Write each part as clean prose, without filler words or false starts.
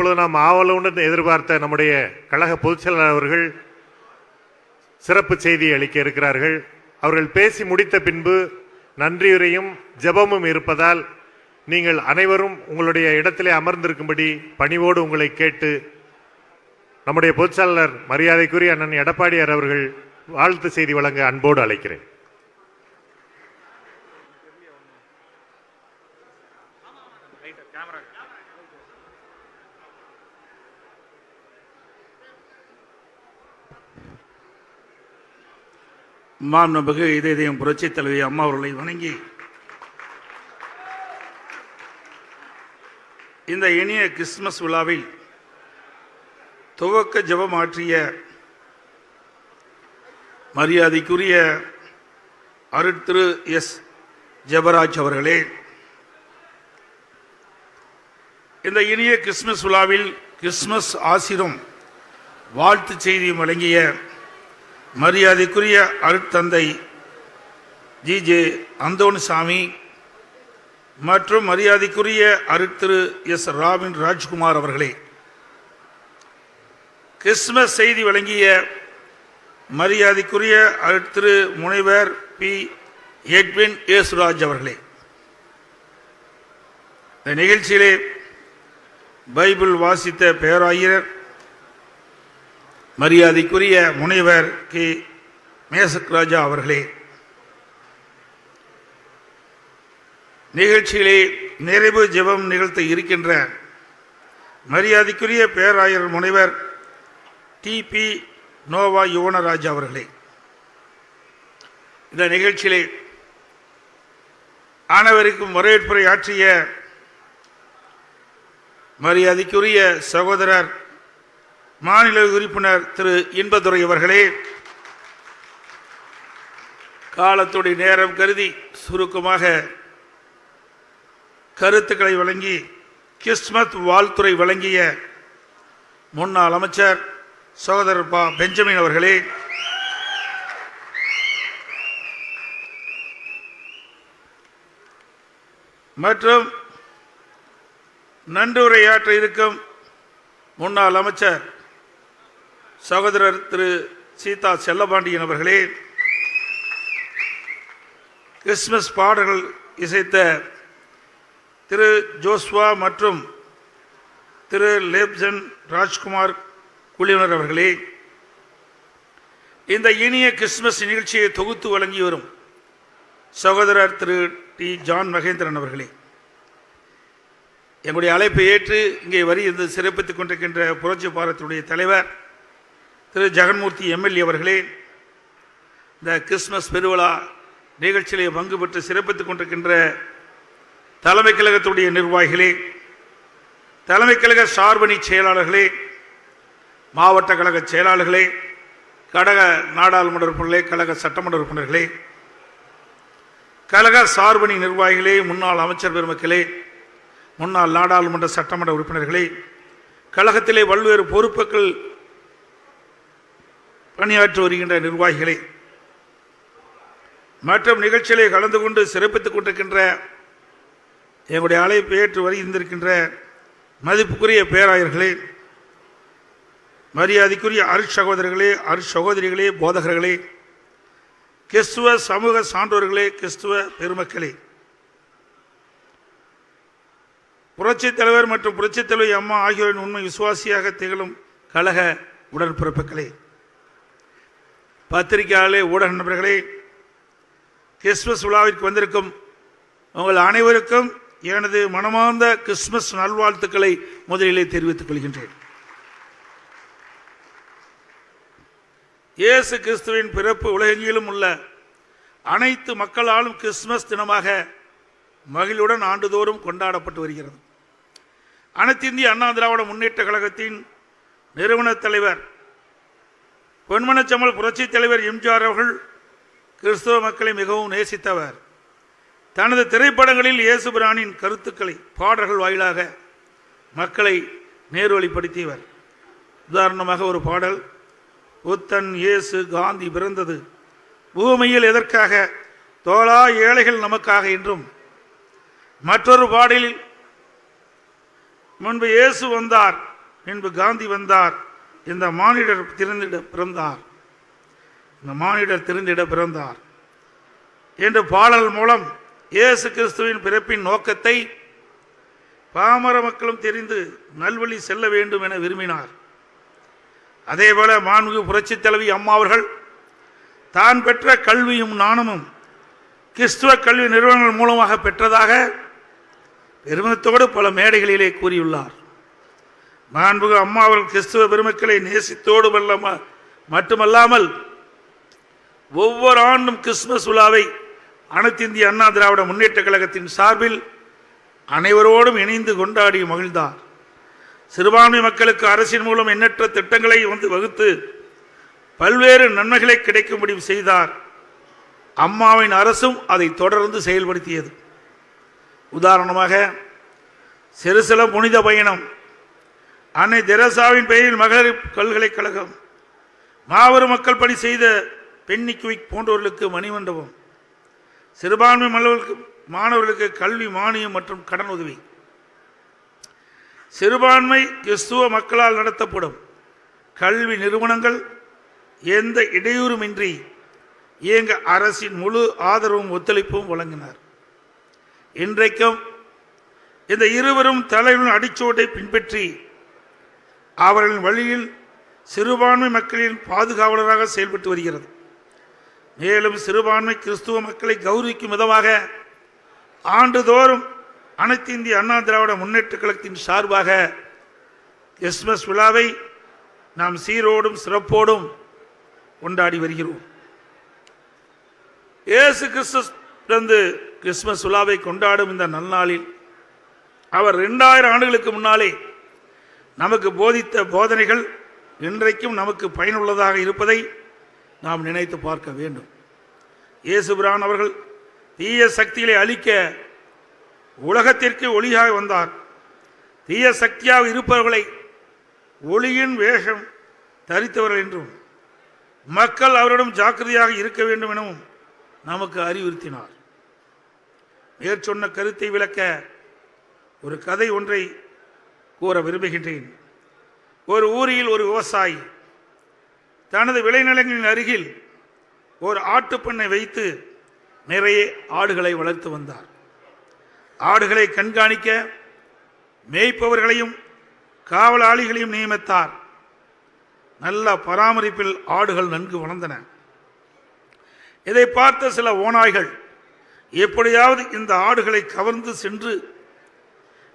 இப்பொழுது நாம் ஆவலுடன் எதிர்பார்த்த நம்முடைய கழக பொதுச் செயலாளர் அவர்கள் சிறப்பு செய்தியை அளிக்க இருக்கிறார்கள். அவர்கள் பேசி முடித்த பின்பு நன்றியுரையும் ஜெபமும் இருப்பதால் நீங்கள் அனைவரும் உங்களுடைய இடத்திலே அமர்ந்திருக்கும்படி பணிவோடு உங்களை கேட்டு நம்முடைய பொதுச் செயலாளர் மரியாதைக்குரிய அண்ணன் எடப்பாடியார் அவர்கள் வாழ்த்து செய்தி வழங்க அன்போடு அழைக்கிறேன். மாண்புமிகு இதயம் புரட்சித் தலைவி அம்மா அவர்களை வணங்கி இந்த இனிய கிறிஸ்துமஸ் விழாவில் துவக்க ஜெபம் ஆற்றிய மரியாதைக்குரிய அருட்திரு எஸ் ஜெபராஜ் அவர்களே, இந்த இனிய கிறிஸ்துமஸ் விழாவில் கிறிஸ்துமஸ் ஆசிரும் வாழ்த்து செய்தியும் வழங்கிய மரியாதைக்குரிய அருட்தந்தை ஜி.ஜே. அந்தோணிசாமி மற்றும் மரியாதைக்குரிய அருட்திரு எஸ். ராபின் ராஜ்குமார் அவர்களே, கிறிஸ்துமஸ் செய்தி வழங்கிய மரியாதைக்குரிய அருட்திரு முனைவர் பி. எட்வின் ஏசுராஜ் அவர்களே, இந்த நிகழ்ச்சியிலே பைபிள் வாசித்த பேராயர் மரியாதைக்குரிய முனைவர் கே. மேசக்ராஜா அவர்களே, நிகழ்ச்சியிலே நிறைவு ஜெபம் நிகழ்த்த இருக்கின்ற மரியாதைக்குரிய பேராயர் முனைவர் டி.பி. நோவா யுவனராஜ் அவர்களே, இந்த நிகழ்ச்சியிலே அனைவருக்கும் வரவேற்புரை ஆற்றிய மரியாதைக்குரிய சகோதரர் மாநில உறுப்பினர் திரு இன்பதுரை அவர்களே, காலத்துடைய நேரம் கருதி சுருக்கமாக கருத்துக்களை வழங்கி கிறிஸ்துமஸ் வாழ்த்துரை வழங்கிய முன்னாள் அமைச்சர் சகோதரர் பா. பெஞ்சமின் அவர்களே, மற்றும் நன்றியுரையாற்ற இருக்கும் முன்னாள் அமைச்சர் சகோதரர் திரு சீதா செல்லபாண்டியன் அவர்களே, கிறிஸ்துமஸ் பாடல்கள் இசைத்த திரு ஜோஸ்வா மற்றும் திரு லேப்சன் ராஜ்குமார் குழுவினர் அவர்களே, இந்த இனிய கிறிஸ்துமஸ் நிகழ்ச்சியை தொகுத்து வழங்கி வரும் சகோதரர் திரு டி. ஜான் மகேந்திரன் அவர்களே, எங்களுடைய அழைப்பை ஏற்று இங்கே இருந்து சிறப்பித்துக் கொண்டிருக்கின்ற புரட்சி பாரதியுடைய தலைவர் திரு ஜெகன்மூர்த்தி எம்எல்ஏ அவர்களே, இந்த கிறிஸ்துமஸ் பெருவிழா நிகழ்ச்சியிலே பங்கு பெற்று சிறப்பித்துக் கொண்டிருக்கின்ற தலைமை கழகத்துடைய நிர்வாகிகளே, தலைமை கழக சார்பணி செயலாளர்களே, மாவட்ட கழக செயலாளர்களே, கழக நாடாளுமன்ற உறுப்பினர்களே, கழக சட்டமன்ற உறுப்பினர்களே, கழக சார்பணி நிர்வாகிகளே, முன்னாள் அமைச்சர் பெருமக்களே, முன்னாள் நாடாளுமன்ற சட்டமன்ற உறுப்பினர்களே, கழகத்திலே பல்வேறு பொறுப்புகள் பணியாற்றி வருகின்ற நிர்வாகிகளே, மற்றும் நிகழ்ச்சிகளை கலந்து கொண்டு சிறப்பித்துக் கொண்டிருக்கின்ற எங்களுடைய அழைப்பை ஏற்று வருகின்றிருக்கின்ற மதிப்புக்குரிய பேராயர்களே, மரியாதைக்குரிய அருட்சகோதரர்களே, அருட்சகோதரிகளே, போதகர்களே, கிறிஸ்துவ சமூக சான்றோர்களே, கிறிஸ்துவ பெருமக்களே, புரட்சித் தலைவர் மற்றும் புரட்சித் தலைவி அம்மா ஆகியோரின் உண்மை விசுவாசியாக திகழும் கழக உடன்பிறப்புகளே, பத்திரிகையாளர்களே, ஊடக நண்பர்களே, கிறிஸ்துமஸ் விழாவிற்கு வந்திருக்கும் உங்கள் அனைவருக்கும் எனது மனமார்ந்த கிறிஸ்துமஸ் நல்வாழ்த்துக்களை முதலிலே தெரிவித்துக் கொள்கின்றேன். இயேசு கிறிஸ்துவின் பிறப்பு உலகெங்கிலும் உள்ள அனைத்து மக்களாலும் கிறிஸ்துமஸ் தினமாக மகிழ்வுடன் ஆண்டுதோறும் கொண்டாடப்பட்டு வருகிறது. அனைத்து இந்திய அண்ணா திராவிட முன்னேற்ற கழகத்தின் நிறுவன தலைவர் பொன்மனச்செம்மல் புரட்சித் தலைவர் எம்ஜிஆர் அவர்கள் கிறிஸ்தவ மக்களை மிகவும் நேசித்தவர். தனது திரைப்படங்களில் இயேசு பிரானின் கருத்துக்களை பாடல்கள் வாயிலாக மக்களை நேர்வழிப்படுத்தியவர். உதாரணமாக ஒரு பாடல், புத்தன் இயேசு காந்தி பிறந்தது பூமியில் எதற்காக, தோளா ஏழைகள் நமக்காக என்றும், மற்றொரு பாடலில் முன்பு இயேசு வந்தார் பின்பு காந்தி வந்தார். இந்த மானிடர் திருந்திட பிறந்தார், இந்த மானிடர் திருந்திட பிறந்தார் என்ற பாடல் மூலம் இயேசு கிறிஸ்துவின் பிறப்பின் நோக்கத்தை பாமர மக்களும் தெரிந்து நல்வழி செல்ல வேண்டும் என விரும்பினார். அதேபோல மாண்புமிகு புரட்சித் தலைவி அம்மா அவர்கள் தான் பெற்ற கல்வியும் ஞானமும் கிறிஸ்துவ கல்வி நிறுவனங்கள் மூலமாக பெற்றதாக பெருமிதத்தோடு பல மேடைகளிலே கூறியுள்ளார். மாண்புமிகு அம்மா அவர்கள் கிறிஸ்துவ பெருமக்களை நேசித்தோடு மட்டுமல்லாமல் ஒவ்வொரு ஆண்டும் கிறிஸ்துமஸ் விழாவை அனைத்து இந்திய அண்ணா திராவிட முன்னேற்ற கழகத்தின் சார்பில் அனைவரோடும் இணைந்து கொண்டாடி மகிழ்ந்தார். சிறுபான்மை மக்களுக்கு அரசின் மூலம் எண்ணற்ற திட்டங்களை வகுத்து பல்வேறு நன்மைகளை கிடைக்கும்படி செய்தார். அம்மாவின் அரசும் அதை தொடர்ந்து செயல்படுத்தியது. உதாரணமாக செருசல புனித பயணம், அன்னை தெரசாவின் பெயரில் மகளிர் பல்கலைக்கழகம், மாபெரும் மக்கள் பணி செய்த பெண்ணிக்குவிக் போன்றவர்களுக்கு மணிமண்டபம், சிறுபான்மை மாணவர்களுக்கு கல்வி மானியம் மற்றும் கடன் உதவி, சிறுபான்மை கிறிஸ்துவ மக்களால் நடத்தப்படும் கல்வி நிறுவனங்கள் எந்த இடையூறுமின்றி இயங்க அரசின் முழு ஆதரவும் ஒத்துழைப்பும் வழங்கினார். இன்றைக்கும் இந்த இருவரும் தலைவரின் அடிச்சோட்டை பின்பற்றி அவர்களின் வழியில் சிறுபான்மை மக்களின் பாதுகாவலராக செயல்பட்டு வருகிறது. மேலும் சிறுபான்மை கிறிஸ்துவ மக்களை கௌரவிக்கும் விதமாக ஆண்டுதோறும் அனைத்து இந்திய அண்ணா திராவிட முன்னேற்ற கழகத்தின் சார்பாக கிறிஸ்துமஸ் விழாவை நாம் சீரோடும் சிறப்போடும் கொண்டாடி வருகிறோம். இயேசு கிறிஸ்து பிறந்து கிறிஸ்துமஸ் விழாவை கொண்டாடும் இந்த நல்நாளில் அவர் 2000 ஆண்டுகளுக்கு முன்னாலே நமக்கு போதித்த போதனைகள் இன்றைக்கும் நமக்கு பயனுள்ளதாக இருப்பதை நாம் நினைத்து பார்க்க வேண்டும். இயேசுபிரான் அவர்கள் தீய சக்திகளை அழிக்க உலகத்திற்கு ஒளியாக வந்தார். தீய சக்தியாக இருப்பவர்களை ஒளியின் வேஷம் தரித்தவர்கள் என்றும் மக்கள் அவரிடம் ஜாக்கிரதையாக இருக்க வேண்டும் எனவும் நமக்கு அறிவுறுத்தினார். மேற்சொன்ன கருத்தை விளக்க ஒரு கதை ஒன்றை கூற விரும்புகின்றேன். ஒரு ஊரில் ஒரு விவசாயி தனது விளைநிலங்களின் அருகில் ஒரு ஆட்டுப்பண்ணை வைத்து நிறைய ஆடுகளை வளர்த்து வந்தார். ஆடுகளை கண்காணிக்க மேய்ப்பவர்களையும் காவலாளிகளையும் நியமித்தார். நல்ல பராமரிப்பில் ஆடுகள் நன்கு வளர்ந்தன. இதை பார்த்த சில ஓநாய்கள் எப்படியாவது இந்த ஆடுகளை கவர்ந்து சென்று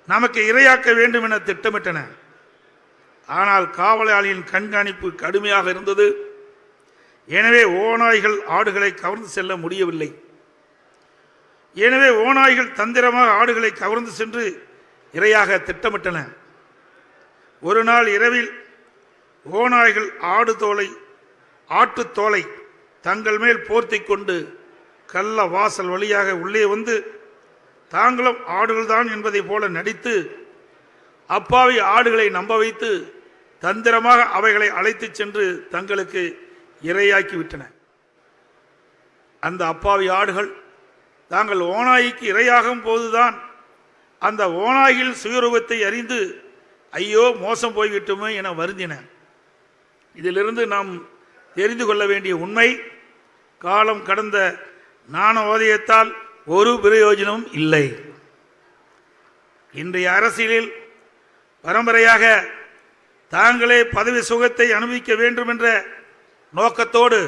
நமக்கு இரையாக்க வேண்டும் என திட்டமிட்டன. ஆனால் காவலாளியின் கண்காணிப்பு கடுமையாக இருந்தது. எனவே ஓநாய்கள் ஆடுகளை கவர்ந்து செல்ல முடியவில்லை. எனவே ஓநாய்கள் தந்திரமாக ஆடுகளை கவர்ந்து சென்று இரையாக திட்டமிட்டன. ஒரு நாள் இரவில் ஓநாய்கள் ஆட்டுத்தோலை தங்கள் மேல் போர்த்தி கொண்டு கள்ள வாசல் வழியாக உள்ளே வந்து தாங்களும் ஆடுகள்தான் என்பதை போல நடித்து அப்பாவி ஆடுகளை நம்ப வைத்து தந்திரமாக அவைகளை அழைத்து சென்று தங்களுக்கு இரையாக்கி விட்டன. அந்த அப்பாவி ஆடுகள் தாங்கள் ஓநாய்க்கு இரையாகும் போதுதான் அந்த ஓநாய்கள் சுயரூபத்தை அறிந்து ஐயோ மோசம் போய்விட்டுமே என வருந்தின. இதிலிருந்து நாம் தெரிந்து கொள்ள வேண்டிய உண்மை, காலம் கடந்த ஞானோதயத்தால் ஒரு பிரயோஜனம் இல்லை. இன்றைய அரசியலில் பரம்பரையாக தாங்களே பதவி சுகத்தை அனுபவிக்க வேண்டும் என்ற நோக்கத்தோடு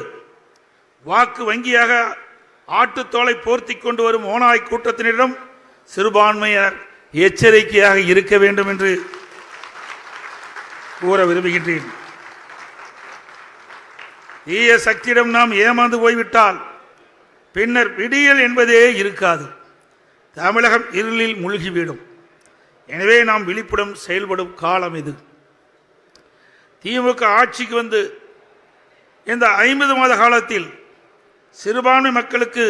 வாக்கு வங்கியாக ஆட்டுத்தோலை போர்த்தி கொண்டு வரும் ஓநாய் கூட்டத்தினரிடம் சிறுபான்மையினர் எச்சரிக்கையாக இருக்க வேண்டும் என்று கூற விரும்புகின்றேன். தீய சக்தியிடம் நாம் ஏமாந்து போய்விட்டால் பின்னர் விடியல் என்பதே இருக்காது. தமிழகம் இருளில் மூழ்கிவிடும். எனவே நாம் விழிப்புடன் செயல்படும் காலம் இது. திமுக ஆட்சிக்கு வந்து இந்த 50 மாத காலத்தில் சிறுபான்மை மக்களுக்கு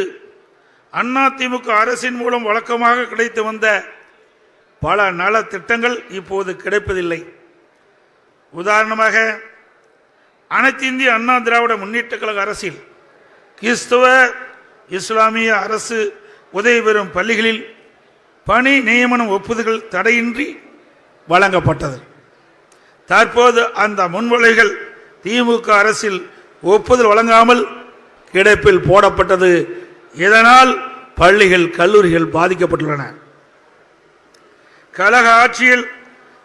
அண்ணா திமுக அரசின் மூலம் வழக்கமாக கிடைத்து வந்த பல நல திட்டங்கள் இப்போது கிடைப்பதில்லை. உதாரணமாக அனைத்து இந்திய அண்ணா திராவிட முன்னேற்ற கழக அரசில் கிறிஸ்தவ இஸ்லாமிய அரசு உதவி பெறும் பள்ளிகளில் பணி நியமனம் ஒப்புதல்கள் தடையின்றி வழங்கப்பட்டது. தற்போது அந்த முன்மொழிகள் திமுக அரசில் ஒப்புதல் வழங்காமல் கிடப்பில் போடப்பட்டது. இதனால் பள்ளிகள் கல்லூரிகள் பாதிக்கப்பட்டுள்ளன. கழக ஆட்சியில்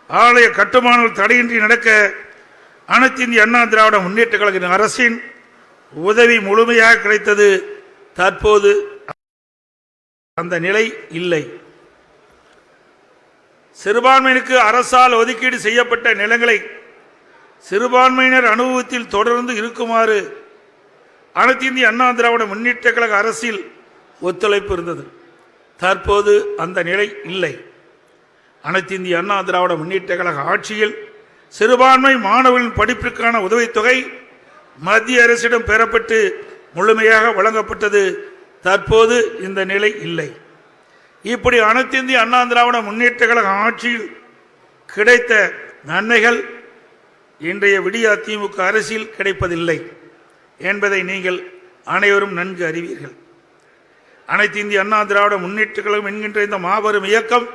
ஆலய கட்டுமானங்கள் தடையின்றி நடக்க அனைத்து இந்திய அண்ணா திராவிட முன்னேற்ற கழக அரசின் உதவி முழுமையாக கிடைத்தது. தற்போது அந்த நிலை இல்லை. சிறுபான்மையினருக்கு அரசால் ஒதுக்கீடு செய்யப்பட்ட நிலங்களை சிறுபான்மையினர் அனுபவத்தில் தொடர்ந்து இருக்குமாறு அனைத்து இந்திய அண்ணா திராவிட முன்னேற்ற கழக அரசில் ஒத்துழைப்பு இருந்தது. தற்போது அந்த நிலை இல்லை. அனைத்து இந்திய அண்ணா திராவிட முன்னேற்ற கழக ஆட்சியில் சிறுபான்மை மாணவர்களின் படிப்பிற்கான உதவித்தொகை மத்திய அரசிடம் பெறப்பட்டு முழுமையாக வழங்கப்பட்டது. தற்போது இந்த நிலை இல்லை. இப்படி அனைத்து இந்திய அண்ணா திராவிட முன்னேற்ற கழக ஆட்சியில் கிடைத்த நன்மைகள் இன்றைய விடியா திமுக அரசில் கிடைப்பதில்லை என்பதை நீங்கள் அனைவரும் நன்கு அறிவீர்கள். அனைத்து இந்திய அண்ணா திராவிட முன்னேற்ற கழகம் என்கின்ற இந்த மாபெரும் இயக்கம்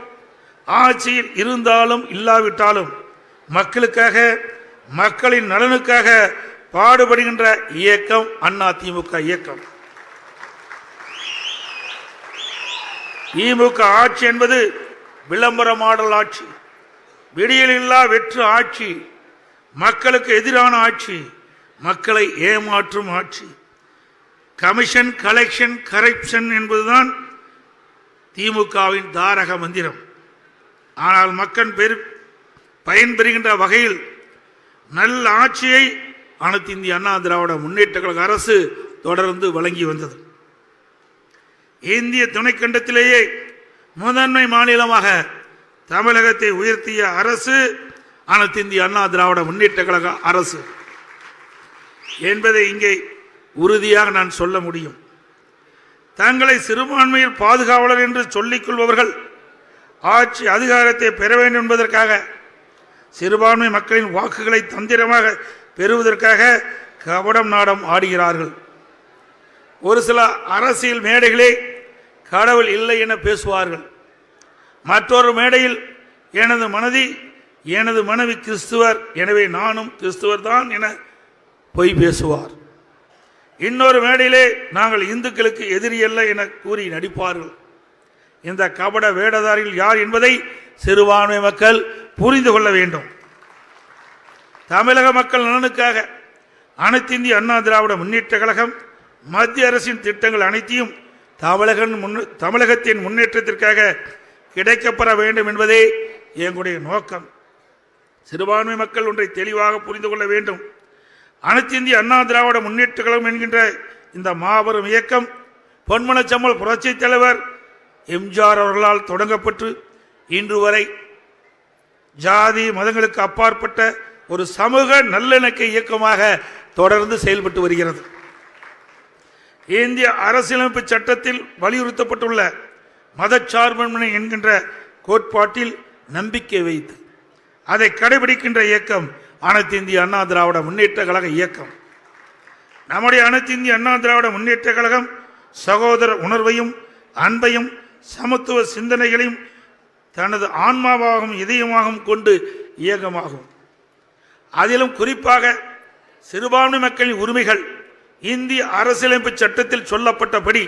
ஆட்சியில் இருந்தாலும் இல்லாவிட்டாலும் மக்களுக்காக மக்களின் நலனுக்காக பாடுபடுகின்ற இயக்கம் அண்ணா திமுக இயக்கம். திமுக ஆட்சி என்பது விளம்பர மாடல் ஆட்சி, விடியலில்லா வெற்று ஆட்சி, மக்களுக்கு எதிரான ஆட்சி, மக்களை ஏமாற்றும் ஆட்சி. கமிஷன், கலெக்ஷன், கரப்ஷன் என்பதுதான் திமுகவின் தாரக மந்திரம். ஆனால் மக்கள் பயன்பெறுகின்ற வகையில் நல்ல ஆட்சியை அனைத்து இந்திய அண்ணா திராவிட முன்னேற்ற கழக அரசு தொடர்ந்து வழங்கி வந்தது. இந்திய துணைக்கண்டத்திலேயே முதன்மை மாநிலமாக தமிழகத்தை உயர்த்திய அரசு அனைத்து இந்திய அண்ணா திராவிட முன்னேற்ற கழக அரசு என்பதை இங்கே உறுதியாக நான் சொல்ல முடியும். தங்களை சிறுபான்மையில் பாதுகாவலர் என்று சொல்லிக் கொள்பவர்கள் ஆட்சி அதிகாரத்தை பெற வேண்டும் என்பதற்காக சிறுபான்மை மக்களின் வாக்குகளை தந்திரமாக பெறுவதற்காக கபடம் நாடம் ஆடுகிறார்கள். ஒரு சில அரசியல் மேடைகளே கடவுள் இல்லை என பேசுவார்கள். மற்றொரு மேடையில் எனது மனைவி கிறிஸ்துவர், எனவே நானும் கிறிஸ்துவர் தான் என பொய் பேசுவார். இன்னொரு மேடையிலே நாங்கள் இந்துக்களுக்கு எதிரியல்ல என கூறி நடிப்பார்கள். இந்த கபட வேடதாரிகள் யார் என்பதை சிறுபான்மை மக்கள் புரிந்து கொள்ள வேண்டும். தமிழக மக்கள் நலனுக்காக அனைத்து இந்திய அண்ணா திராவிட முன்னேற்ற கழகம் மத்திய அரசின் திட்டங்கள் அனைத்தையும் தமிழகத்தின் முன்னேற்றத்திற்காக கிடைக்கப்பெற வேண்டும் என்பதே எங்களுடைய நோக்கம். சிறுபான்மை மக்கள் ஒன்றை தெளிவாக புரிந்து கொள்ள வேண்டும். அனைத்து இந்திய அண்ணா திராவிட முன்னேற்ற கழகம் என்கின்ற இந்த மாபெரும் இயக்கம் பொன்மனச்செம்மல் புரட்சி தலைவர் எம்ஜிஆர் அவர்களால் தொடங்கப்பட்டு இன்று வரை ஜாதி மதங்களுக்கு அப்பாற்பட்ட ஒரு சமூக நல்லிணக்க இயக்கமாக தொடர்ந்து செயல்பட்டு வருகிறது. இந்திய அரசியலமைப்பு சட்டத்தில் வலியுறுத்தப்பட்டுள்ள மதச்சார்பின்மை என்கின்ற கோட்பாட்டில் நம்பிக்கை வைத்து அதை கடைபிடிக்கின்ற இயக்கம் அனைத்து இந்திய அண்ணா திராவிட முன்னேற்ற கழக இயக்கம். நம்முடைய அனைத்து இந்திய அண்ணா திராவிட முன்னேற்ற கழகம் சகோதர உணர்வையும் அன்பையும் சமத்துவ சிந்தனைகளையும் தனது ஆன்மாவாகவும் இதயமாகவும் கொண்டு இயக்கமாகும். அதிலும் குறிப்பாக சிறுபான்மை மக்களின் உரிமைகள் இந்திய அரசியலமைப்பு சட்டத்தில் சொல்லப்பட்டபடி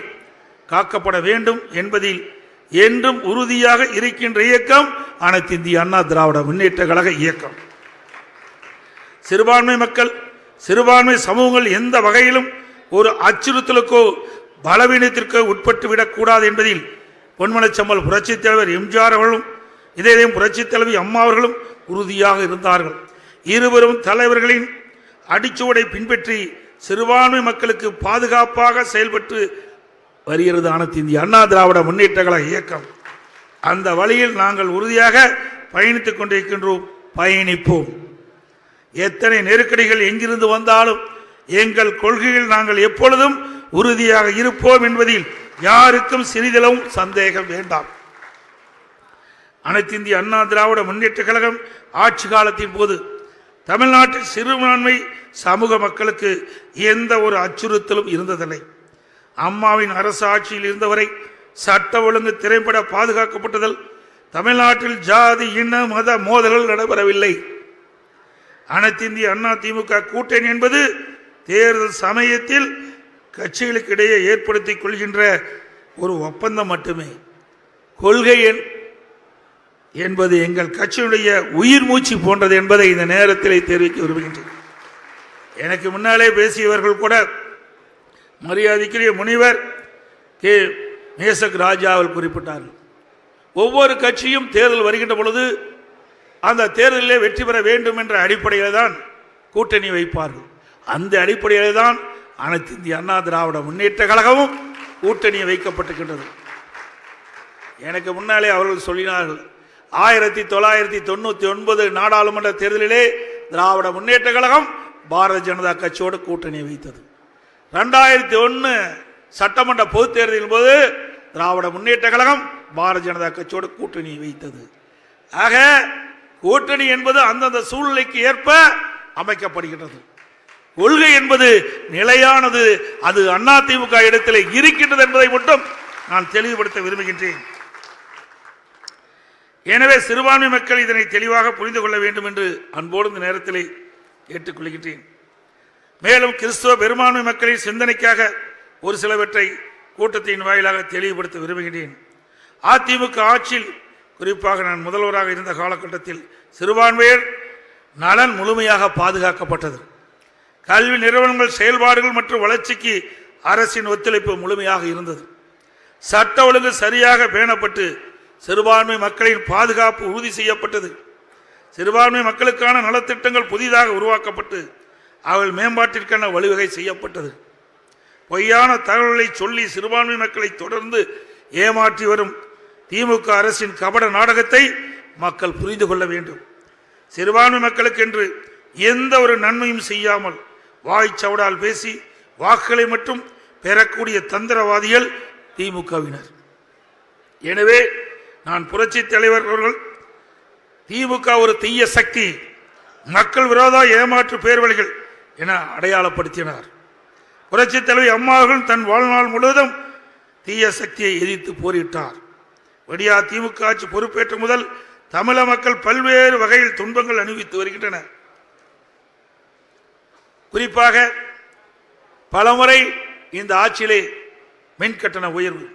காக்கப்பட வேண்டும் என்பதில் என்றும் உறுதியாக இருக்கின்ற இயக்கம் அனைத்து இந்திய அண்ணா திராவிட முன்னேற்ற கழக இயக்கம். சிறுபான்மை மக்கள், சிறுபான்மை சமூகங்கள் எந்த வகையிலும் ஒரு அச்சுறுத்தலுக்கோ பலவீனத்திற்கோ உட்பட்டு விடக்கூடாது என்பதில் பொன்மனச்செம்மல் புரட்சி தலைவர் எம்ஜிஆர் அவர்களும் இதயம் புரட்சி தலைவி அம்மா அவர்களும் உறுதியாக இருந்தார்கள். இருவரும் தலைவர்களின் அடிச்சுவடை பின்பற்றி சிறுபான்மை மக்களுக்கு பாதுகாப்பாக செயல்பட்டு வருகிறது அனைத்து இந்திய அண்ணா திராவிட முன்னேற்ற கழக இயக்கம். அந்த வழியில் நாங்கள் உறுதியாக பயணித்துக் கொண்டிருக்கின்றோம், பயணிப்போம். எத்தனை நெருக்கடிகள் எங்கிருந்து வந்தாலும் எங்கள் கொள்கையில் நாங்கள் எப்பொழுதும் உறுதியாக இருப்போம் என்பதில் யாருக்கும் சிறிதளவும் சந்தேகம் வேண்டாம். அனைத்து இந்திய அண்ணா திராவிட முன்னேற்ற கழகம் ஆட்சி காலத்தின் போது தமிழ்நாட்டில் சிறுபான்மை சமூக மக்களுக்கு எந்த ஒரு அச்சுறுத்தலும் இருந்ததில்லை. அம்மாவின் அரசு ஆட்சியில் இருந்தவரை சட்ட ஒழுங்கு திரைப்பட பாதுகாக்கப்பட்டதில் தமிழ்நாட்டில் ஜாதி இன மத மோதல்கள் நடைபெறவில்லை. அனைத்திந்திய அண்ணா திமுக கூட்டணி என்பது தேர்தல் சமயத்தில் கட்சிகளுக்கு இடையே ஏற்படுத்திக் கொள்கின்ற ஒரு ஒப்பந்தம் மட்டுமே. கொள்கை என்பது எங்கள் கட்சியுடைய உயிர் மூச்சு போன்றது என்பதை இந்த நேரத்தில் தெரிவிக்க விரும்புகின்றேன். எனக்கு முன்னாலே பேசியவர்கள் கூட மரியாதைக்குரிய முனிவர் கே மேசக் ராஜா அவர் குறிப்பிட்டார்கள். ஒவ்வொரு கட்சியும் தேர்தல் வருகின்ற பொழுது அந்த தேர்தலிலே வெற்றி பெற வேண்டும் என்ற அடிப்படையில் தான் கூட்டணி வைப்பார்கள். அந்த அடிப்படையில் தான் அனைத்து இந்திய அண்ணா திராவிட முன்னேற்ற கழகமும் கூட்டணி வைக்கப்பட்டிருக்கின்றது. எனக்கு முன்னாலே அவர்கள் சொல்லினார்கள், 1999 நாடாளுமன்ற தேர்தலிலே திராவிட முன்னேற்ற கழகம் பாரதிய ஜனதா கட்சியோடு கூட்டணி வைத்தது. 2001 சட்டமன்ற பொதுத் தேர்தலின் போது திராவிட முன்னேற்ற கழகம் பாரதிய ஜனதா கட்சியோடு கூட்டணி வைத்தது. ஆக கூட்டணி என்பது அந்தந்த சூழ்நிலைக்கு ஏற்ப அமைக்கப்படுகின்றது. கொள்கை என்பது நிலையானது, அது அதிமுக இடத்தில் இருக்கின்றது என்பதை மட்டும் நான் தெளிவுபடுத்த விரும்புகின்றேன். எனவே சிறுபான்மை மக்கள் இதனை தெளிவாக புரிந்து கொள்ள வேண்டும் என்று அன்போடு இந்த நேரத்தில் ஏற்றுக்கொள்கின்றேன். மேலும் கிறிஸ்துவ பெரும்பான்மை மக்களின் சிந்தனைக்காக ஒரு சிலவற்றை கூட்டத்தின் வாயிலாக தெளிவுபடுத்த விரும்புகின்றேன். அதிமுக ஆட்சியில் குறிப்பாக நான் முதல்வராக இருந்த காலகட்டத்தில் சிறுபான்மையர் நலன் முழுமையாக பாதுகாக்கப்பட்டது. கல்வி நிறுவனங்கள் செயல்பாடுகள் மற்றும் வளர்ச்சிக்கு அரசின் ஒத்துழைப்பு முழுமையாக இருந்தது. சட்ட ஒழுங்கு சரியாக பேணப்பட்டு சிறுபான்மை மக்களின் பாதுகாப்பு உறுதி செய்யப்பட்டது. சிறுபான்மை மக்களுக்கான நலத்திட்டங்கள் புதிதாக உருவாக்கப்பட்டு அவர்கள் மேம்பாட்டிற்கான வழிவகை செய்யப்பட்டது. பொய்யான தகவல்களை சொல்லி சிறுபான்மை மக்களை தொடர்ந்து ஏமாற்றி வரும் திமுக அரசின் கபட நாடகத்தை மக்கள் புரிந்து கொள்ள வேண்டும். சிறுபான்மை மக்களுக்கு என்று எந்த ஒரு நன்மையும் செய்யாமல் வாய்ச்சவடால் பேசி வாக்குகளை மட்டும் பெறக்கூடிய தந்திரவாதிகள் திமுகவினர். எனவே நான் புரட்சி தலைவர் அவர்கள் திமுக ஒரு தீய சக்தி, மக்கள் விரோத ஏமாற்று பேர்வழிகள் என அடையாளப்படுத்தினார். புரட்சி தலைவி அம்மா அவர்கள் தன் வாழ்நாள் முழுவதும் தீய சக்தியை எதிர்த்து போரிட்டார். விடியா திமுக ஆட்சி பொறுப்பேற்ற முதல் தமிழக மக்கள் பல்வேறு வகையில் துன்பங்கள் அனுபவித்து வருகின்றனர். குறிப்பாக பலமுறை இந்த ஆட்சியிலே மின் கட்டண உயர்வு,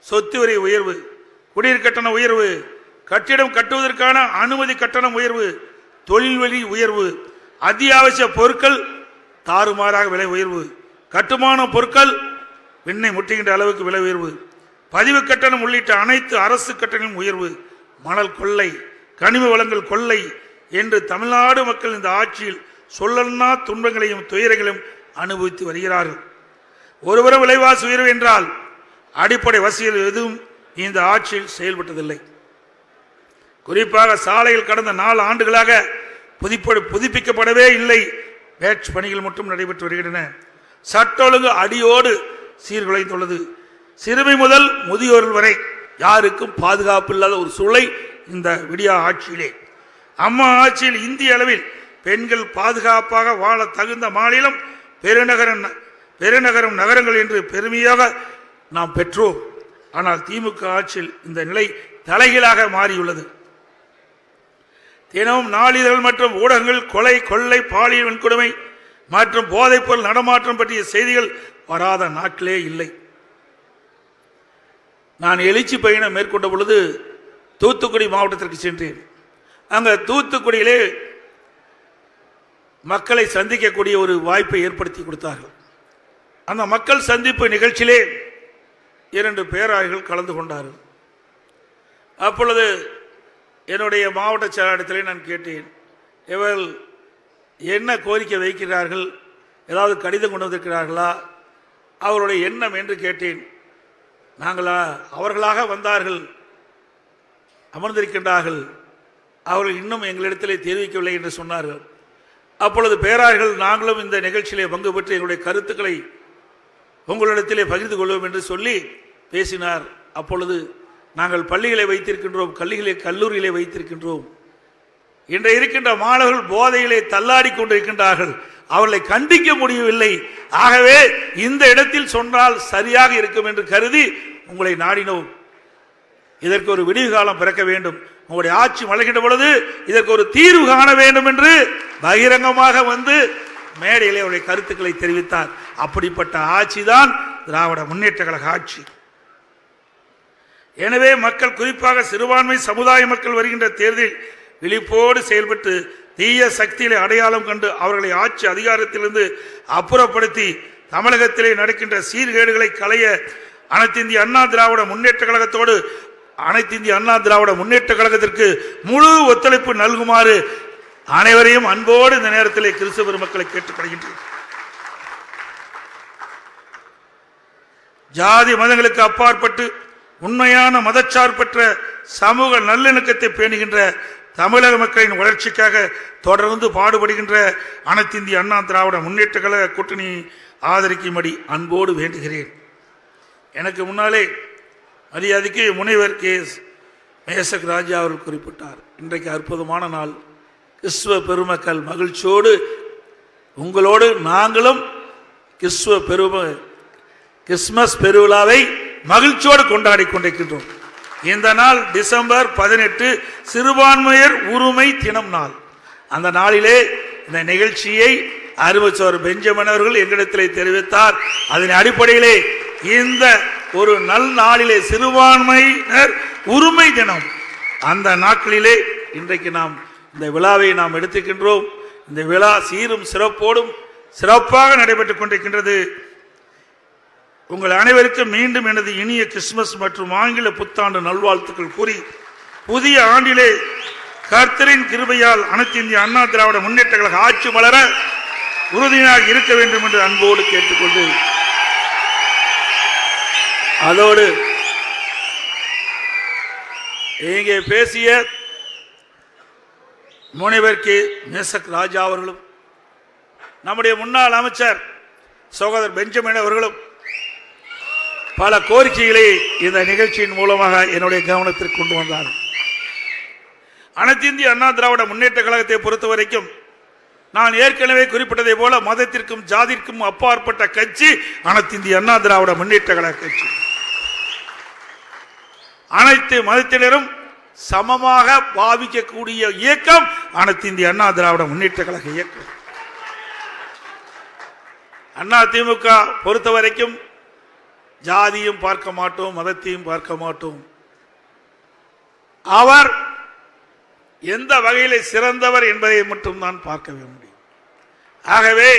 சொத்து வரி உயர்வு, குடிநீர் கட்டண உயர்வு, கட்டிடம் கட்டுவதற்கான அனுமதி கட்டணம் உயர்வு, தொழில் வரி உயர்வு, அத்தியாவசிய பொருட்கள் தாறுமாறாக விலை உயர்வு, கட்டுமான பொருட்கள் விண்ணை முட்டுகின்ற அளவுக்கு விலை உயர்வு, பதிவு கட்டணம் உள்ளிட்ட அனைத்து அரசு கட்டணம் உயர்வு, மணல் கொள்ளை, கனிம வளங்கள் கொள்ளை என்று தமிழ்நாடு மக்கள் இந்த ஆட்சியில் சொல்லன்னா துன்பங்களையும் துயரங்களையும் அனுபவித்து வருகிறார்கள். ஒருவரும் விலைவாசி உயர்வு என்றால் அடிப்படை வசதிகள் எதுவும் இந்த ஆட்சியில் செயல்பட்டதில்லை. குறிப்பாக சாலையில் கடந்த 4 ஆண்டுகளாக புதுப்பிக்கப்படவே இல்லை. பேட்ச் பணிகள் மட்டும் நடைபெற்று வருகின்றன. சட்ட ஒழுங்கு அடியோடு சீர்குலைந்துள்ளது. சிறுமி முதல் முதியோர்கள் வரை யாருக்கும் பாதுகாப்பு இல்லாத ஒரு சூழலை இந்த விடியா ஆட்சியிலே, அம்மா ஆட்சியில் இந்திய அளவில் பெண்கள் பாதுகாப்பாக வாழ தகுந்த மாநிலம் பெருநகரம் நகரங்கள் என்று பெருமையாக நாம் பெற்றோம். ஆனால் திமுக ஆட்சியில் இந்த நிலை தலைகீழாக மாறியுள்ளது. தினமும் நாளிதழ் மற்றும் ஊடகங்கள் கொலை, கொள்ளை, பாலியல் வன்கொடுமை மற்றும் போதைப்பொருள் நடமாட்டம் பற்றிய செய்திகள் வராத நாட்களே இல்லை. நான் எழுச்சி பயணம் மேற்கொண்ட பொழுது தூத்துக்குடி மாவட்டத்திற்கு சென்றேன். அங்க தூத்துக்குடியிலே மக்களை சந்திக்கக்கூடிய ஒரு வாய்ப்பை ஏற்படுத்தி கொடுத்தார்கள். அந்த மக்கள் சந்திப்பு நிகழ்ச்சியிலே 2 பேராயர்கள் கலந்து கொண்டார்கள். அப்பொழுது என்னுடைய மாவட்ட செயலாளத்திலே நான் கேட்டேன், இவர்கள் என்ன கோரிக்கை வைக்கிறார்கள், ஏதாவது கடிதம் கொண்டு வந்திருக்கிறார்களா, அவருடைய எண்ணம் என்று கேட்டேன். அவர்களாக வந்தார்கள், அமர்ந்திருக்கின்றார்கள், அவர்கள் இன்னும் எங்களிடத்திலே தெரிவிக்கவில்லை என்று சொன்னார்கள். அப்பொழுது பேராயர்கள் நாங்களும் இந்த நிகழ்ச்சியிலே பங்கு பெற்று எங்களுடைய கருத்துக்களை உங்களிடத்திலே பகிர்ந்து கொள்வோம் என்று சொல்லி பேசினார். அப்பொழுது நாங்கள் பள்ளிகளை வைத்திருக்கின்றோம், கல்லூரிகளை வைத்திருக்கின்றோம். இன்றைய இருக்கின்ற மாணவர்கள் போதையிலே தள்ளாடி கொண்டிருக்கின்றார்கள், அவர்களை கண்டிக்க முடியவில்லை. ஆகவே இந்த இடத்தில் சொன்னால் சரியாக இருக்கும் என்று கருதி உங்களை நாடினோம். இதற்கு ஒரு விடிவு காலம் பிறக்க வேண்டும். உங்களுடைய ஆட்சி வழங்கின்ற பொழுது இதற்கு ஒரு தீர்வு காண வேண்டும் என்று பகிரங்கமாக வந்து மேடையிலே அவருடைய கருத்துக்களை தெரிவித்தார். அப்படிப்பட்ட ஆட்சி தான் திராவிட முன்னேற்ற கழக ஆட்சி. எனவே மக்கள், குறிப்பாக சிறுபான்மை சமுதாய மக்கள் வருகின்ற தேர்தலில் விழிப்போடு செயல்பட்டு தீய சக்திகளை அடையாளம் கண்டு அவர்களை ஆட்சி அதிகாரத்திலிருந்து அப்புறப்படுத்தி தமிழகத்திலே நடக்கின்ற சீர்கேடுகளை களைய அனைத்து இந்திய அண்ணா திராவிட முன்னேற்ற கழகத்தோடு அனைத்து இந்திய அண்ணா திராவிட முன்னேற்ற கழகத்திற்கு முழு ஒத்துழைப்பு நல்குமாறு அனைவரையும் அன்போடு இந்த நேரத்திலே கிறிஸ்தவ பெருமக்களை கேட்டுக்கொள்கின்றேன். ஜாதி மதங்களுக்கு அப்பாற்பட்டு உண்மையான மதச்சார்பற்ற சமூக நல்லிணக்கத்தை பேணுகின்ற தமிழக மக்களின் வளர்ச்சிக்காக தொடர்ந்து பாடுபடுகின்ற அனைத்து இந்திய அண்ணா திராவிட முன்னேற்ற கழக கூட்டணி ஆதரிக்கும்படி அன்போடு வேண்டுகிறேன். எனக்கு முன்னாலே மரியாதைக்கு முனைவர் கே மேசக் ராஜா அவர்கள் குறிப்பிட்டார். இன்றைக்கு அற்புதமான நாள். கிறிஸ்துவ பெருமக்கள் மகிழ்ச்சியோடு உங்களோடு நாங்களும் கிறிஸ்துமஸ் பெருவிழாவை மகிழ்ச்சியோடு கொண்டாடி கொண்டிருக்கின்றோம். இந்த நாள் டிசம்பர் 18 சிறுபான்மையர் உரிமை தினம் நாள். அந்த நாளிலே இந்த நிகழ்ச்சியை அறிவிச்சவர் பெஞ்சமின் அவர்கள் எங்களிடத்திலே தெரிவித்தார். அதன் அடிப்படையிலே இந்த ஒரு நல் நாளிலே சிறுபான்மையினர் உரிமை தினம், அந்த நாட்களிலே இன்றைக்கு நாம் இந்த விழாவை நாம் எடுத்துக்கின்றோம். இந்த விழா சீரும் சிறப்போடும் சிறப்பாக நடைபெற்றுக் கொண்டிருக்கின்றது. உங்கள் அனைவருக்கும் மீண்டும் எனது இனிய கிறிஸ்துமஸ் மற்றும் ஆங்கில புத்தாண்டு நல்வாழ்த்துக்கள் கூறி, புதிய ஆண்டிலே கர்த்தரின் கிருபையால் அனைத்து இந்திய அண்ணா திராவிட முன்னேற்ற கழக ஆட்சி மலர உறுதியாக இருக்க வேண்டும் என்று அன்போடு கேட்டுக்கொண்டு, அதோடு இங்கே பேசிய முனைவர் கே மேசக் ராஜா அவர்களும் நம்முடைய முன்னாள் அமைச்சர் சகோதரர் பெஞ்சமின் அவர்களும் பல கோரிக்கைகளை இந்த நிகழ்ச்சியின் மூலமாக என்னுடைய கவனத்திற்கு கொண்டு வந்தார். அனைத்து இந்திய அண்ணா திராவிட முன்னேற்ற கழகத்தை பொறுத்த வரைக்கும் நான் ஏற்கனவே குறிப்பிட்டதை போல மதத்திற்கும் ஜாதிற்கும் அப்பாற்பட்ட கட்சி அனைத்து இந்திய அண்ணா திராவிட முன்னேற்ற கழக கட்சி. அனைத்து மதத்தினரும் சமமாக பாவிக்கக்கூடிய இயக்கம் அனைத்து இந்திய அண்ணா திராவிட முன்னேற்ற கழக இயக்கம். அண்ணா திமுக பொறுத்த வரைக்கும் ஜாதியும் பார்க்க மாட்டோம், மதத்தையும் பார்க்க மாட்டோம். அவர் எந்த வகையிலே சிறந்தவர் என்பதை மட்டும் தான் பார்க்க முடியும். ஆகவே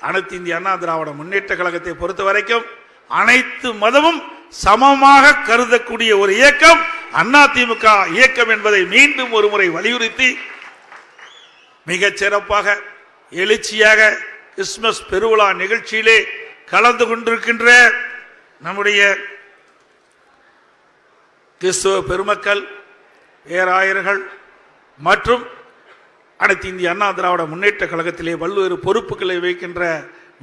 அனைத்து இந்திய அண்ணா திராவிட முன்னேற்ற கழகத்தை பொறுத்த வரைக்கும் அனைத்து மதமும் சமமாக கருதக்கூடிய ஒரு இயக்கம் அண்ணா திமுக இயக்கம் என்பதை மீண்டும் ஒரு முறை வலியுறுத்தி, மிகச் சிறப்பாக எழுச்சியாக கிறிஸ்துமஸ் பெருவிழா நிகழ்ச்சியிலே கலந்து கொண்டிருக்கின்ற நம்முடைய கிறிஸ்துவ பெருமக்கள், பேராயர்கள் மற்றும் அனைத்து இந்திய அண்ணா திராவிட முன்னேற்ற கழகத்திலே பல்வேறு பொறுப்புகளை வைக்கின்ற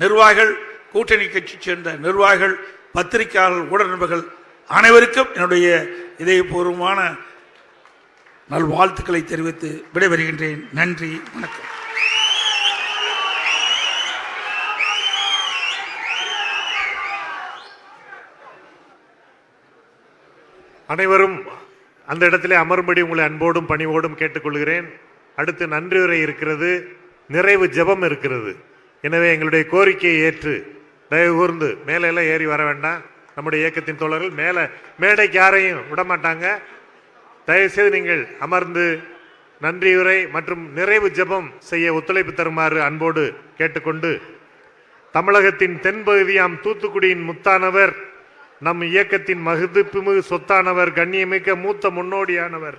நிர்வாகிகள், கூட்டணி கட்சி சேர்ந்த நிர்வாகிகள், பத்திரிகையாளர்கள், ஊடகங்கள் அனைவருக்கும் என்னுடைய இதயபூர்வமான நல்வாழ்த்துக்களை தெரிவித்து விடைபெறுகின்றேன். நன்றி, வணக்கம். அனைவரும் அந்த இடத்திலே அமரும்படி உங்களை அன்போடும் பணிவோடும் கேட்டுக்கொள்கிறேன். அடுத்து நன்றி உரை இருக்கிறது, நிறைவு ஜெபம் இருக்கிறது. எனவே எங்களுடைய கோரிக்கையை ஏற்று தயவு கூர்ந்து மேலே எல்லாம் ஏறி வர வேண்டாம். நம்முடைய இயக்கத்தின் தோழர்கள் மேடைக்கு யாரையும் விடமாட்டாங்க. தயவுசெய்து நீங்கள் அமர்ந்து நன்றியுரை மற்றும் நிறைவு ஜெபம் செய்ய ஒத்துழைப்பு தருமாறு அன்போடு கேட்டுக்கொண்டு, தமிழகத்தின் தென்பகுதியாம் தூத்துக்குடியின் முத்தானவர், நம் இயக்கத்தின் மதிப்புமிகு சொத்தானவர், கண்ணியமிக்க மூத்த முன்னோடியானவர்,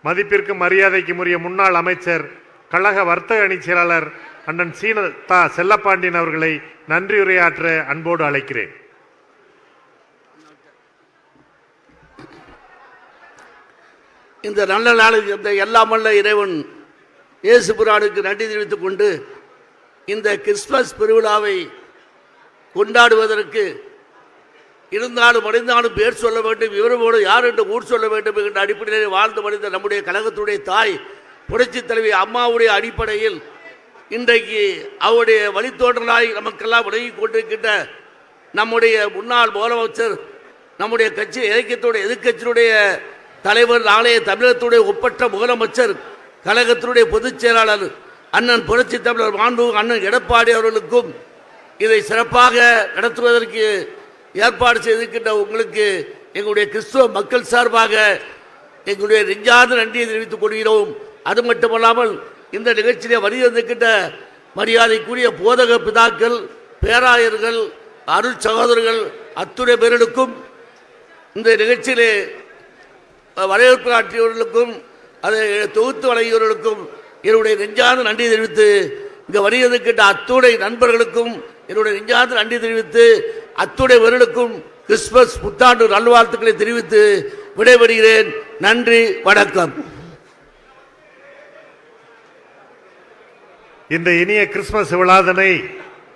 மதிப்பிற்கு மரியாதைக்கு உரிய முன்னாள் அமைச்சர், கழக வர்த்தக அணி செயலாளர் அண்ணன் சீனதா செல்லப்பாண்டியன் அவர்களை நன்றியுரையாற்ற அன்போடு அழைக்கிறேன். இந்த நல்ல நாளுக்கு இந்த எல்லாம் வல்ல இறைவன் இயேசு பிரானுக்கு நன்றி தெரிவித்துக் கொண்டு, இந்த கிறிஸ்துமஸ் பெருவிழாவை கொண்டாடுவதற்கு இருந்தாலும் அடைந்தாலும் பேர் சொல்ல வேண்டும், விவரமோடு யார் என்று ஊர் சொல்ல வேண்டும் என்ற அடிப்படையில் வாழ்ந்து மறைந்த நம்முடைய கழகத்துடைய தாய் புரட்சித் தலைவி அம்மாவுடைய அடிப்படையில் இன்றைக்கு அவருடைய வழித்தோன்றலாய் நமக்கெல்லாம் விலகி கொண்டிருக்கின்ற நம்முடைய முன்னாள் முதலமைச்சர், நம்முடைய கட்சி இயக்கத்துடைய எதிர்கட்சியினுடைய தலைவர், நாளைய தமிழகத்துடைய ஒப்பற்ற முதலமைச்சர், கழகத்தினுடைய பொதுச் செயலாளர் அண்ணன் புரட்சி தமிழர் மாண்பு அண்ணன் எடப்பாடி அவர்களுக்கும் இதை சிறப்பாக நடத்துவதற்கு ஏற்பாடு செய்திருக்கின்ற உங்களுக்கு எங்களுடைய கிறிஸ்துவ மக்கள் சார்பாக எங்களுடைய நெஞ்சார்ந்த நன்றியை தெரிவித்துக் கொள்கிறோம். அது மட்டுமல்லாமல் இந்த நிகழ்ச்சியிலே வருகின்ற மரியாதைக்குரிய போதக பிதாக்கள், பேராயர்கள், அருள் சகோதரர்கள் அத்துணை பேர்களுக்கும் இந்த நிகழ்ச்சியிலே வரவேற்பு ஆற்றியவர்களுக்கும் அதை தொகுத்து வழங்கியவர்களுக்கும் என்னுடைய நெஞ்சார்ந்த நன்றி தெரிவித்து, இங்கே வருகின்ற அத்துணை நண்பர்களுக்கும் என்னுடைய நெஞ்சார்ந்த நன்றி தெரிவித்து, அத்துணை பேர்களுக்கும் கிறிஸ்துமஸ் புத்தாண்டு நல்வாழ்த்துக்களை தெரிவித்து விடைபெறுகிறேன். நன்றி, வணக்கம். இந்த இனிய கிறிஸ்துமஸ் விழாதனை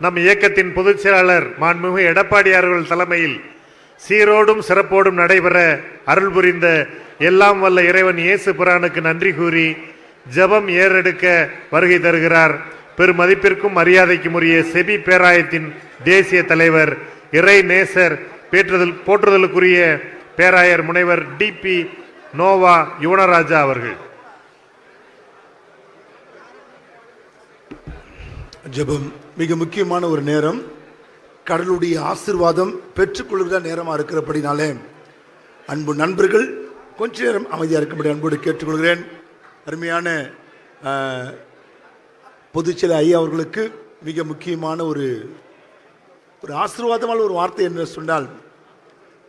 நம் இயக்கத்தின் பொதுச் செயலாளர் மாண்புமிகு எடப்பாடியார்கள் தலைமையில் சீரோடும் சிறப்போடும் நடைபெற அருள் புரிந்த எல்லாம் வல்ல இறைவன் இயேசு பிரானுக்கு நன்றி கூறி ஜெபம் ஏறெடுக்க வருகை தருகிறார் பெருமதிப்பிற்கும் மரியாதைக்கும் உரிய செபி பேராயத்தின் தேசிய தலைவர், இறை நேசர், போற்றுதலுக்குரிய பேராயர் முனைவர் டிபி நோவா யுவனராஜா அவர்கள். ஜெபம் மிக முக்கியமான ஒரு நேரம். கடவுளுடைய ஆசீர்வாதம் பெற்றுக்கொள்கிற நேரமாக இருக்கிறபடினாலே அன்பு நண்பர்கள் கொஞ்ச நேரம் அமைதியாக இருக்கும்படி அன்போடு கேட்டுக்கொள்கிறேன். அருமையான பொதுச்செயல ஐயா அவர்களுக்கு மிக முக்கியமான ஒரு ஆசீர்வாதமான ஒரு வார்த்தை என்ன சொன்னால்,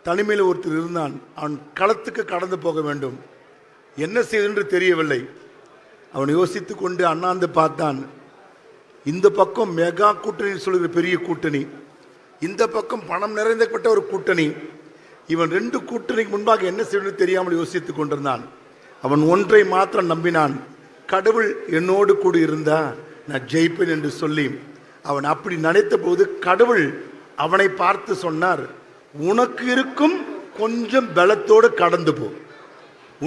தனிமையில் ஒருத்தர் இருந்தான், அவன் களத்துக்கு கடந்து போக வேண்டும், என்ன செய்வதென்று தெரியவில்லை. அவன் யோசித்து கொண்டு அண்ணாந்து பார்த்தான். இந்த பக்கம் மெகா கூட்டணி சொல்கிற பெரிய கூட்டணி, இந்த பக்கம் பணம் நிறைந்தப்பட்ட ஒரு கூட்டணி. இவன் ரெண்டு கூட்டணிக்கு முன்பாக என்ன செய்வது தெரியாமல் யோசித்துக் கொண்டிருந்தான். அவன் ஒன்றை மாத்திரம் நம்பினான், கடவுள் என்னோடு கூட இருந்தா நான் ஜெயிப்பேன் என்று சொல்லி அவன் அப்படி நினைத்த போது கடவுள் அவனை பார்த்து சொன்னார், உனக்கு இருக்கும் கொஞ்சம் பலத்தோடு கடந்து போ,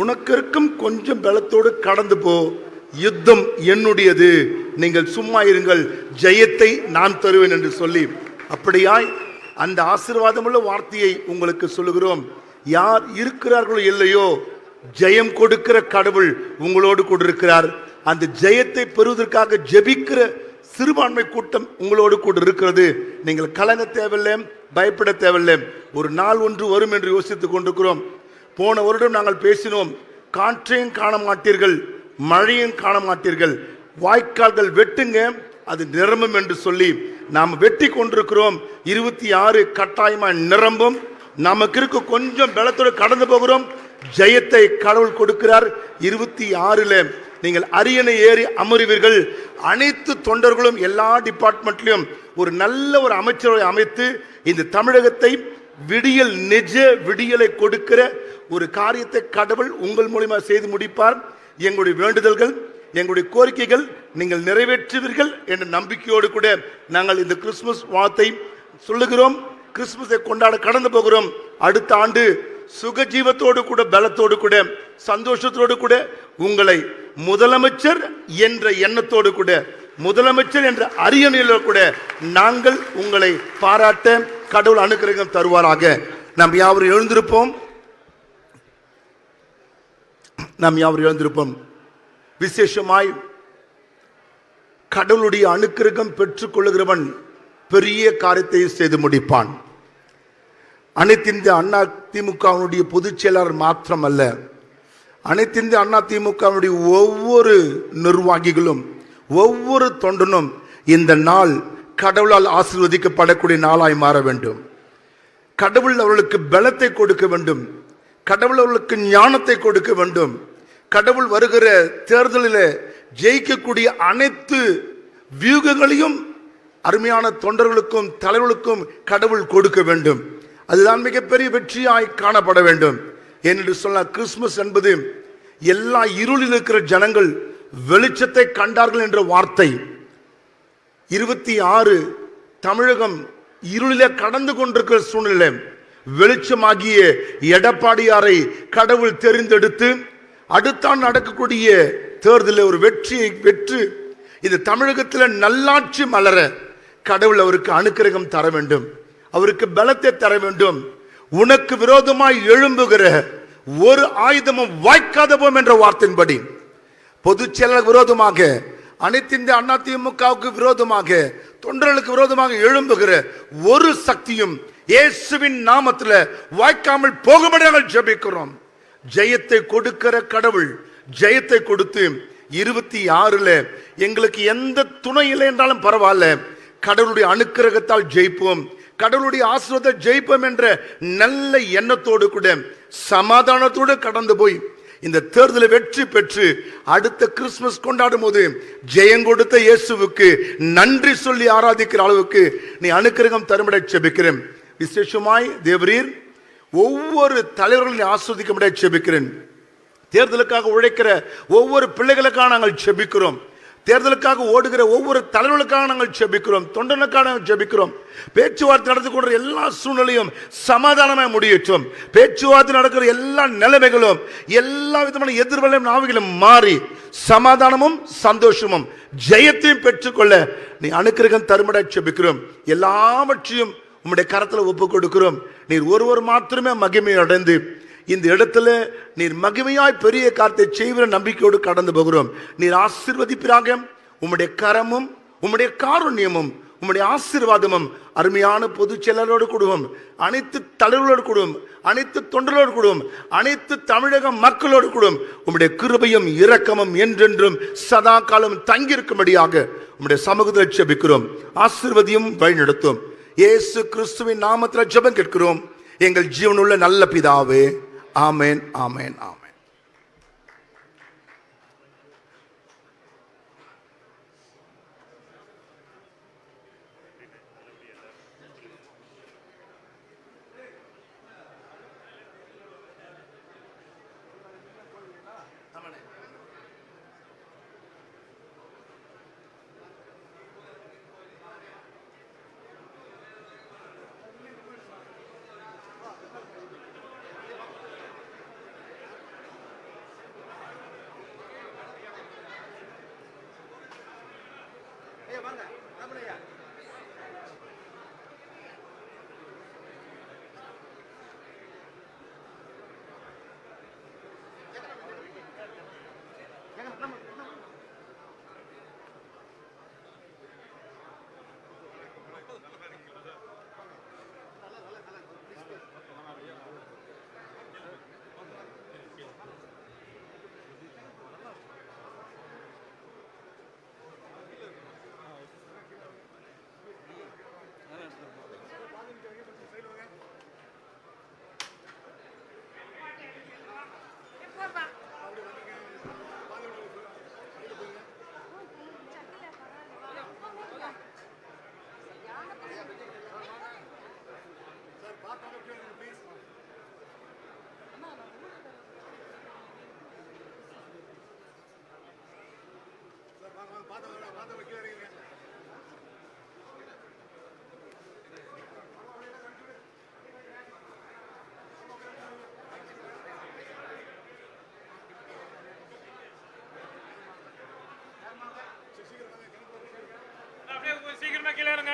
உனக்கு இருக்கும் கொஞ்சம் பலத்தோடு கடந்து போ, யுத்தம் என்னுடையது, நீங்கள் சும்மா இருங்கள், ஜெயத்தை நான் தருவேன் என்று சொல்லி, அப்படியாய் அந்த ஆசீர்வாதமுள்ள வார்த்தையை உங்களுக்கு சொல்லுகிறோம். யார் இருக்கிறார்களோ இல்லையோ, ஜெயம் கொடுக்கிற கடவுள் உங்களோடு கூட இருக்கிறார். அந்த ஜெயத்தை பெறுவதற்காக ஜெபிக்கிற சிறுபான்மை கூட்டம் உங்களோடு கூட இருக்கிறது. நீங்கள் கலங்க தேவையில்லை, பயப்பட தேவையில்லை. ஒரு நாள் ஒன்று வரும் என்று யோசித்துக் கொண்டிருக்கிறோம். போன வருடம் நாங்கள் பேசினோம், காற்றையும் காண மாட்டீர்கள், மழையும் காண மாட்டீர்கள், வாய்க்கால்கள் வெட்டுங்க அது நிரம்பும் என்று சொல்லி நாம் வெட்டி கொண்டிருக்கிறோம். 26 கட்டாயமா நிரம்பும். நமக்கு இருக்க கொஞ்சம் பலத்தோடு கடந்து போகிறோம். ஜெயத்தை கடவுள் கொடுக்கிறார். 26ல் நீங்கள் அரியணை ஏறி அமருவீர்கள். அனைத்து தொண்டர்களும் எல்லா டிபார்ட்மெண்ட்லையும் ஒரு நல்ல ஒரு அமைச்சரை அமைத்து இந்த தமிழகத்தை விடியல், நிஜ விடியலை கொடுக்கிற ஒரு காரியத்தை கடவுள் உங்கள் மூலமா செய்து முடிப்பார். எங்களுடைய வேண்டுதல்கள், எங்களுடைய கோரிக்கைகள் நீங்கள் நிறைவேற்றுவீர்கள் என்ற நம்பிக்கையோடு கூட நாங்கள் இந்த கிறிஸ்துமஸ் வாழ்த்தை சொல்லுகிறோம். கிறிஸ்துமஸை கொண்டாட கடந்து போகிறோம். அடுத்த ஆண்டு சுகஜீவத்தோடு கூட, பலத்தோடு கூட, சந்தோஷத்தோடு கூட உங்களை முதலமைச்சர் என்ற எண்ணத்தோடு கூட, முதலமைச்சர் என்ற அரியணையில் கூட நாங்கள் உங்களை பாராட்ட கடவுள் அனுக்கிரகம் தருவாராக. நாம் யாவரும் எழுந்திருப்போம். விசேஷமாய் கடவுளுடைய அனுக்கிரகம் பெற்றுக் கொள்ளுகிறவன் பெரிய காரியத்தை செய்து முடிப்பான். அனைத்திந்திய அண்ணா திமுகவினுடைய பொதுச் செயலாளர் மாத்திரம் அல்ல, அனைத்திந்திய அண்ணா திமுகவினுடைய ஒவ்வொரு நிர்வாகிகளும், ஒவ்வொரு தொண்டனும் இந்த நாள் கடவுளால் ஆசீர்வதிக்கப்படக்கூடிய நாளாய் மாற வேண்டும். கடவுள் அவர்களுக்கு பலத்தை கொடுக்க வேண்டும். கடவுள் அவர்களுக்கு ஞானத்தை கொடுக்க வேண்டும். கடவுள் வருகிற தேர்தலில் ஜெயிக்கக்கூடிய அனைத்து வியூகங்களையும் அருமையான தொண்டர்களுக்கும் தலைவர்களுக்கும் கடவுள் கொடுக்க வேண்டும். அதுதான் மிகப்பெரிய வெற்றியாய் காணப்பட வேண்டும். என்று சொன்ன கிறிஸ்துமஸ் என்பது எல்லா இருளில் இருக்கிற ஜனங்கள் வெளிச்சத்தை கண்டார்கள் என்ற வார்த்தை. 26 தமிழகம் இருளிலே கடந்து கொண்டிருக்கிற சூழ்நிலை வெளிச்சமாகிய எடப்பாடியாரை கடவுள் தெரிந்தெடுத்து அடுத்த நடக்கக்கூடிய தேர்தலில் ஒரு வெற்றியை பெற்று இந்த தமிழகத்தில் நல்லாட்சி மலர கடவுள் அவருக்கு அனுக்கிரகம் தர வேண்டும், அவருக்கு பலத்தை தர வேண்டும். உனக்கு விரோதமாய் எழும்புகிற ஒரு ஆயுதமும் வாய்க்காத போம் என்ற வார்த்தையின்படி பொதுச் செயலாளர் விரோதமாக, அனைத்து இந்திய அண்ணா திமுகவுக்கு விரோதமாக, தொண்டர்களுக்கு விரோதமாக எழும்புகிற ஒரு சக்தியும் இயேசுவின் நாமத்தில் வாய்க்காமல் போகும்படி நாங்கள் ஜெபிக்கிறோம். ஜெயத்தை கொடுக்கிற கடவுள் ஜெயத்தை கொடுத்து 26ல எங்களுக்கு எந்த துணை இல்லை என்றாலும் பரவாயில்ல, கடவுளுடைய அனுக்கிரகத்தால் ஜெயிப்போம், கடவுளுடைய ஆசீர்வாதத்தை ஜெயிப்போம் என்ற நல்ல எண்ணத்தோடு கூட சமாதானத்தோடு கடந்து போய் இந்த தேர்தலை வெற்றி பெற்று அடுத்த கிறிஸ்துமஸ் கொண்டாடும் போது ஜெயம் கொடுத்த இயேசுவுக்கு நன்றி சொல்லி ஆராதிக்கிற அளவுக்கு நீ அனுக்கிரகம் தரும்படி ஜெபிக்கிறேன். விசேஷமாய் தேவரீர் ஒவ்வொரு தலைவர்களையும் ஆஸ்வதிக்கும்படி ஜெபிக்கிறேன். தேர்தலுக்காக உழைக்கிற ஒவ்வொரு பிள்ளைகளுக்காக நாங்கள் ஜெபிக்கிறோம். தேர்தலுக்காக ஓடுகிற ஒவ்வொரு தலைவர்களுக்காக நாங்கள் ஜெபிக்கிறோம். தொண்டனுக்காக நாங்கள் ஜெபிக்கிறோம். பேச்சுவார்த்தை நடந்து கொண்ட எல்லா சூழ்நிலையும் சமாதானமாய் முடியட்டும். பேச்சுவார்த்தை நடக்கிற எல்லா நிலைமைகளும் எல்லா விதமான எதிர்வலையும் நாவிகளும் மாறி சமாதானமும் சந்தோஷமும் ஜெயத்தையும் பெற்றுக்கொள்ள நீ அனுக்கிரகம் தரும்படி ஜெபிக்கிறோம். எல்லாவற்றையும் உம்முடைய கரத்தில் ஒப்பு கொடுக்கிறோம். நீர் ஒருவர் மாத்திரமே மகிமை அடைந்து இந்த இடத்துல நீர் மகிமையாய் பெரிய காரியத்தை செய்கிற நம்பிக்கையோடு கடந்து போகிறோம். நீர் ஆசீர்வதிப்பிறாக. உம்முடைய கரமும் உம்முடைய காருண்யமும் உம்முடைய ஆசீர்வாதமும் அருமையான பொதுச் செயலரோடு கூடுவோம், அனைத்து தலைவர்களோடு கூடுவோம், அனைத்து தொண்டர்களோடு கூடுவோம், அனைத்து தமிழக மக்களோடு கூடுவோம். உம்முடைய கிருபையும் இரக்கமும் என்றென்றும் சதா காலம் தங்கியிருக்கும்படியாக உம்முடைய சமூகத்தில் ஜெபிக்கிறோம். ஆசீர்வதியும் வழிநடத்தும். இயேசு கிறிஸ்துவின் நாமத்தில் ஜெபம் கேட்கிறோம் எங்கள் ஜீவனுள்ள நல்ல பிதாவே. ஆமென், ஆமென், ஆமென். சீக்கிரமா கீழே இறங்க.